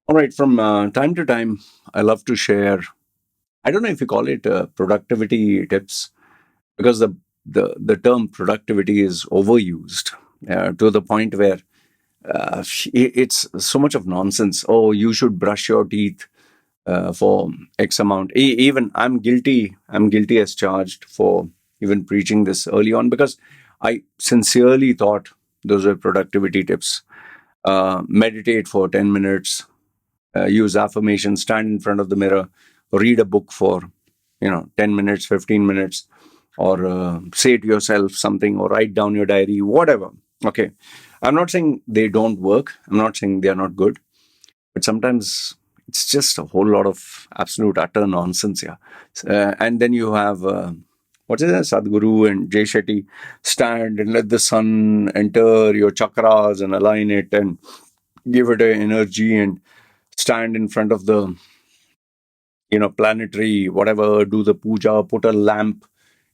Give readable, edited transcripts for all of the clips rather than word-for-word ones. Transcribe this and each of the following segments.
All right, from time to time, I love to share. I don't know if you call it productivity tips because the term productivity is overused to the point where it's so much of nonsense. Oh, you should brush your teeth for X amount. Even I'm guilty. I'm guilty as charged for even preaching this early on because I sincerely thought those were productivity tips. Meditate for 10 minutes, use affirmation, stand in front of the mirror, read a book for 10 minutes, 15 minutes, or say to yourself something, or write down your diary, whatever. Okay, I'm not saying they don't work, I'm not saying they are not good, but sometimes it's just a whole lot of absolute utter nonsense. Yeah. And then you have what is it, Sadhguru and Jay Shetty, stand and let the sun enter your chakras and align it and give it a energy, and stand in front of the planetary whatever, do the puja, put a lamp.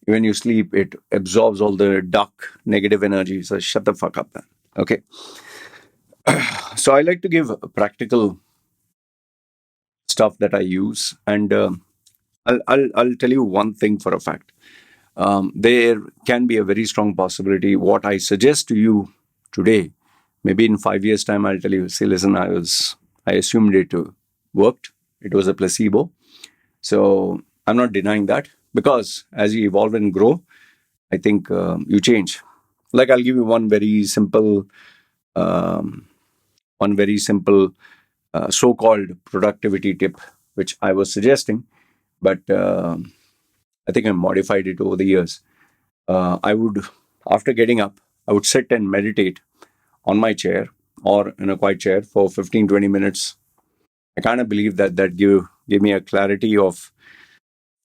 When you sleep, it absorbs all the dark negative energy. So shut the fuck up, man. Okay. So I like to give practical stuff that I use, and I'll tell you one thing for a fact. There can be a very strong possibility. What I suggest to you today, maybe in 5 years' time, I'll tell you, say, listen, I assumed it worked. It was a placebo. So I'm not denying that, because as you evolve and grow, I think you change. Like, I'll give you um, one very simple so-called productivity tip, which I was suggesting, but I think I modified it over the years. I would, after getting up, I would sit and meditate on my chair or in a quiet chair for 15-20 minutes. I kind of believe that give me a clarity of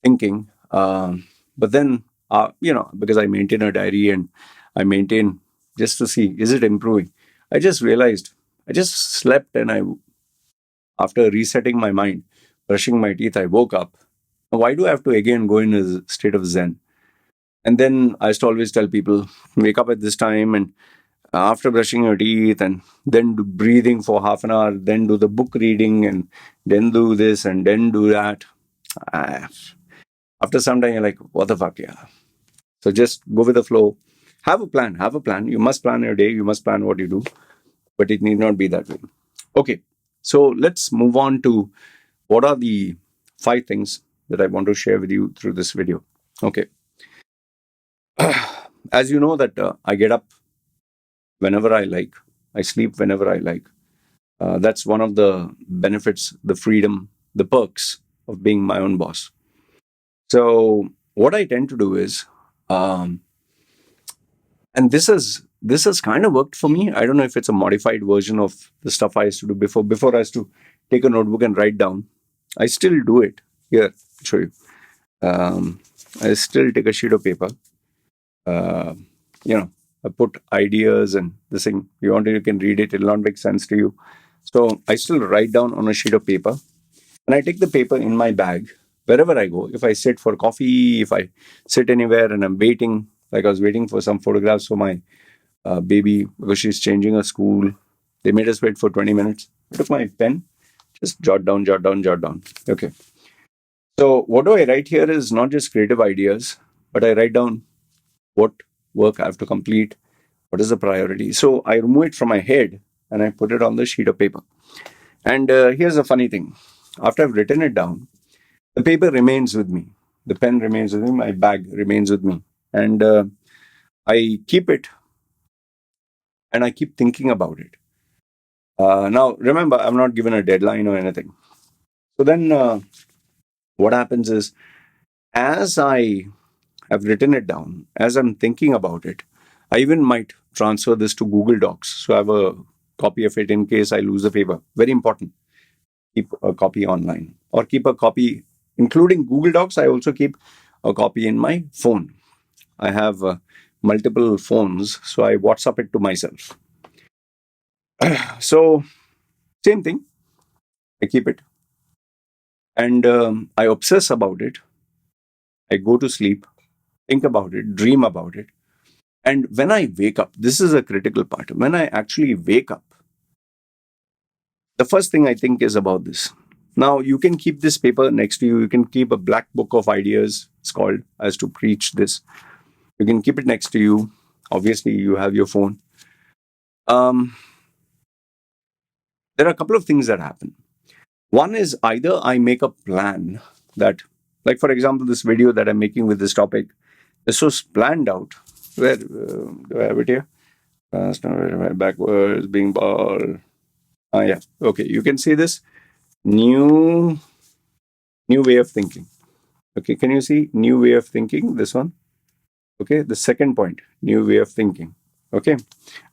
thinking. But then, because I maintain a diary and I maintain just to see, is it improving? I just realized I just slept, and after resetting my mind, brushing my teeth, I woke up. Why do I have to again go in a state of Zen? And then I used to always tell people, wake up at this time, and after brushing your teeth, and then do breathing for half an hour, then do the book reading, and then do this, and then do that. Ah, After some time, you're like, what the fuck, yeah. So just go with the flow. Have a plan. Have a plan. You must plan your day. You must plan what you do, but it need not be that way. Okay. So let's move on to what are the 5 things that I want to share with you through this video. Okay. As you know that I get up whenever I like. I sleep whenever I like. That's one of the benefits, the freedom, the perks of being my own boss. So what I tend to do is, um, and this has kind of worked for me. I don't know if it's a modified version of the stuff I used to do before. Before, I used to take a notebook and write down. I still do it. Here, I'll show you. Um, I still take a sheet of paper. Uh, I put ideas and this thing. You want it, you can read it. It'll not make sense to you. So I still write down on a sheet of paper, and I take the paper in my bag wherever I go. If I sit for coffee, if I sit anywhere and I'm waiting, like I was waiting for some photographs for my baby because she's changing her school. They made us wait for 20 minutes. I took my pen, just jot down, jot down, jot down. Okay. So what do I write here is not just creative ideas, but I write down what work I have to complete, what is the priority. So I remove it from my head and I put it on the sheet of paper. And here's the funny thing. After I've written it down, the paper remains with me. The pen remains with me. My bag remains with me. And I keep it, and I keep thinking about it. Now, remember, I'm not given a deadline or anything. So then what happens is, as I have written it down, as I'm thinking about it, I even might transfer this to Google Docs. So I have a copy of it in case I lose the paper. Very important. Keep a copy online, or keep a copy, including Google Docs. I also keep a copy in my phone. I have multiple phones, so I WhatsApp it to myself. So, same thing. I keep it, and I obsess about it. I go to sleep, think about it, dream about it. And when I wake up, this is a critical part. When I actually wake up, The first thing I think is about this. Now, you can keep this paper next to you. You can keep a black book of ideas. It's called as to preach this. You can keep it next to you. Obviously, you have your phone. Um, there are a couple of things that happen. One is either I make a plan that, like for example, this video that I'm making with this topic is so planned out. Where do I have it here? Backwards, being ball. Yeah. Okay. You can see this new way of thinking. Okay. Can you see new way of thinking? This one. Okay. The second point, new way of thinking. Okay.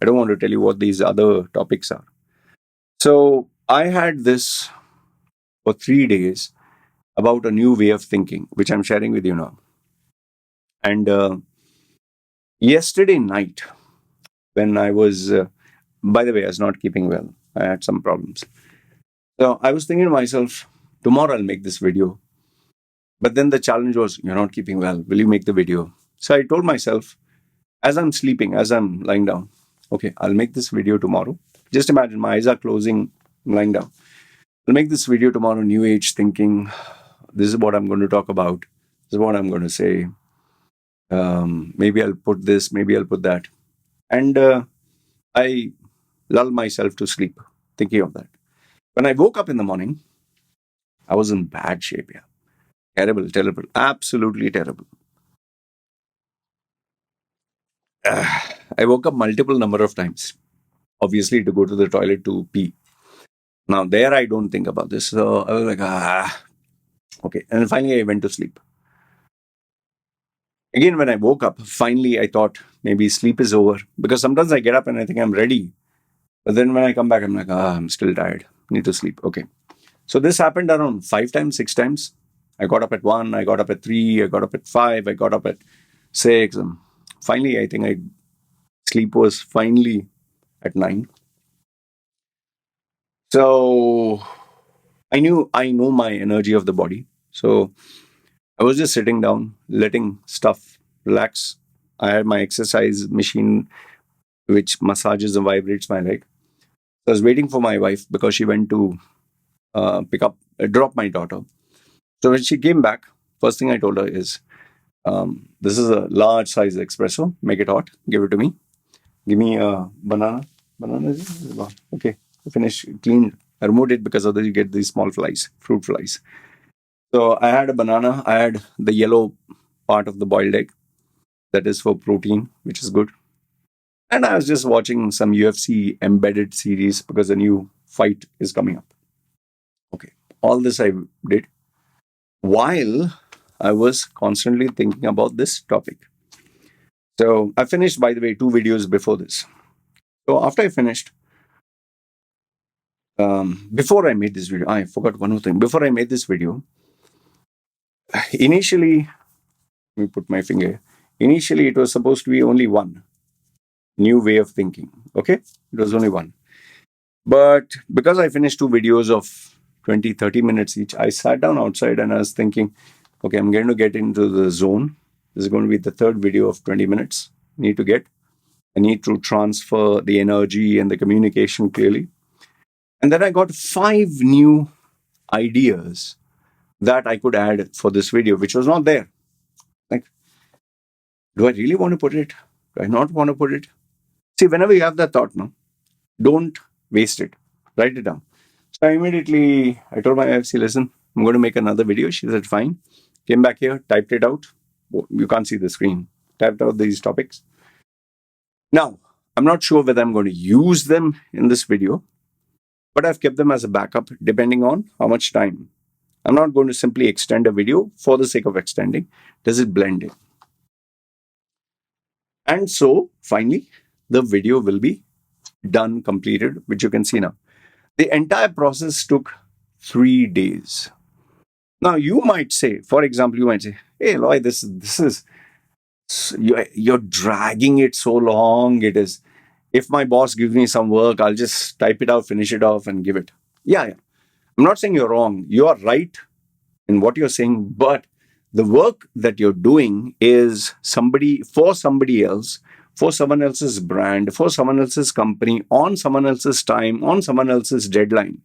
I don't want to tell you what these other topics are. So I had this for 3 days about a new way of thinking, which I'm sharing with you now. And yesterday night, when I was, by the way, I was not keeping well. I had some problems. So I was thinking to myself, tomorrow I'll make this video. But then the challenge was, you're not keeping well. Will you make the video? So I told myself, as I'm sleeping, as I'm lying down, okay, I'll make this video tomorrow. Just imagine my eyes are closing, I'm lying down. I'll make this video tomorrow, new age thinking. This is what I'm going to talk about. This is what I'm going to say. Maybe I'll put this, maybe I'll put that. And I lull myself to sleep thinking of that. When I woke up in the morning, I was in bad shape. Yeah. Terrible, terrible, absolutely terrible. I woke up multiple number of times, obviously to go to the toilet to pee. Now there I don't think about this. So I was like, okay. And finally I went to sleep. Again, when I woke up, finally I thought maybe sleep is over. Because sometimes I get up and I think I'm ready. But then when I come back, I'm like, I'm still tired. Need to sleep. Okay. So this happened around 5 times, 6 times. I got up at 1, I got up at 3, I got up at 5, I got up at 6. And finally, I think sleep was finally at 9. So I know my energy of the body. So I was just sitting down, letting stuff relax. I had my exercise machine, which massages and vibrates my leg. So I was waiting for my wife because she went to drop my daughter. So when she came back, first thing I told her is, this is a large size espresso. Make it hot. Give it to me. Give me a banana. Banana is it? Okay. Finish, cleaned. I removed it because otherwise you get these small flies, fruit flies. So I had a banana. I had the yellow part of the boiled egg. That is for protein, which is good. And I was just watching some UFC embedded series because a new fight is coming up. Okay. All this I did while I was constantly thinking about this topic. So I finished, by the way, 2 videos before this. So after I finished, before I made this video, I forgot one more thing. Before I made this video, initially, let me put my finger. Initially, it was supposed to be only one new way of thinking. Okay, it was only one. But because I finished 2 videos of 20, 30 minutes each, I sat down outside and I was thinking, okay, I'm going to get into the zone. This is going to be the 3rd video of 20 minutes. I need to transfer the energy and the communication clearly. And then I got 5 new ideas that I could add for this video, which was not there. Like, do I really want to put it? Do I not want to put it? See, whenever you have that thought, no, don't waste it. Write it down. So I told my wife, see, listen, I'm going to make another video. She said, fine. Came back here, typed it out. You can't see the screen. Typed out these topics. Now, I'm not sure whether I'm going to use them in this video, but I've kept them as a backup depending on how much time. I'm not going to simply extend a video for the sake of extending. Does it blend in? And so, finally, the video will be done, completed, which you can see now. The entire process took 3 days. Now, you might say, for example, hey, Loy, this is, you're dragging it so long. It is, if my boss gives me some work, I'll just type it out, finish it off, and give it. Yeah. I'm not saying you're wrong. You are right in what you're saying, but the work that you're doing is for somebody else, for someone else's brand, for someone else's company, on someone else's time, on someone else's deadline.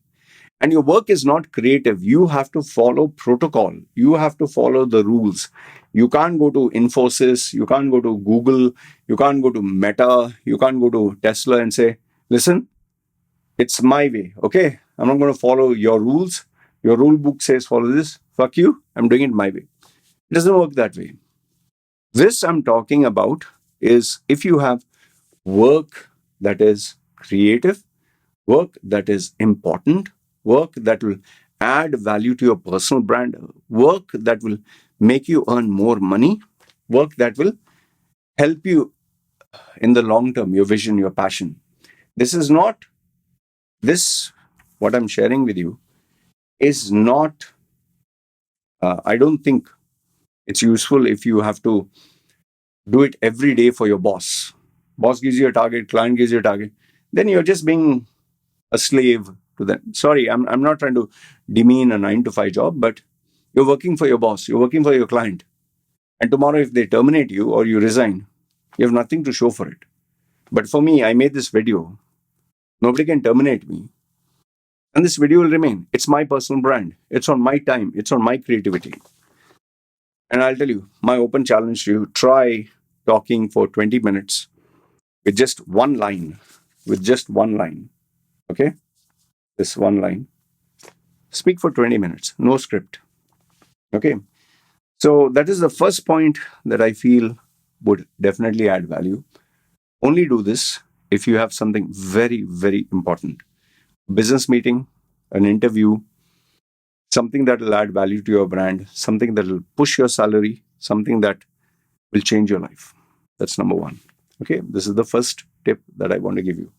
and your work is not creative, you have to follow protocol. You have to follow the rules. You can't go to Infosys, you can't go to Google, you can't go to Meta, you can't go to Tesla and say, listen, it's my way, okay? I'm not going to follow your rules. Your rule book says follow this. Fuck you. I'm doing it my way. It doesn't work that way. This I'm talking about is if you have work that is creative, work that is important, work that will add value to your personal brand, work that will make you earn more money, work that will help you in the long term, your vision, your passion. This is not, this, what I'm sharing with you is not, I don't think it's useful if you have to do it every day for your boss. Boss gives you a target, client gives you a target, then you're just being a slave to them. Sorry, I'm not trying to demean a 9 to 5 job, but you're working for your boss, you're working for your client. And tomorrow, if they terminate you or you resign, you have nothing to show for it. But for me, I made this video. Nobody can terminate me. And this video will remain. It's my personal brand. It's on my time. It's on my creativity. And I'll tell you, my open challenge to you, try talking for 20 minutes with just one line. With just one line. Okay? This one line. Speak for 20 minutes. No script. Okay? So that is the first point that I feel would definitely add value. Only do this if you have something very, very important. Business meeting, an interview, something that will add value to your brand, something that will push your salary, something that will change your life. That's number one. Okay, this is the first tip that I want to give you.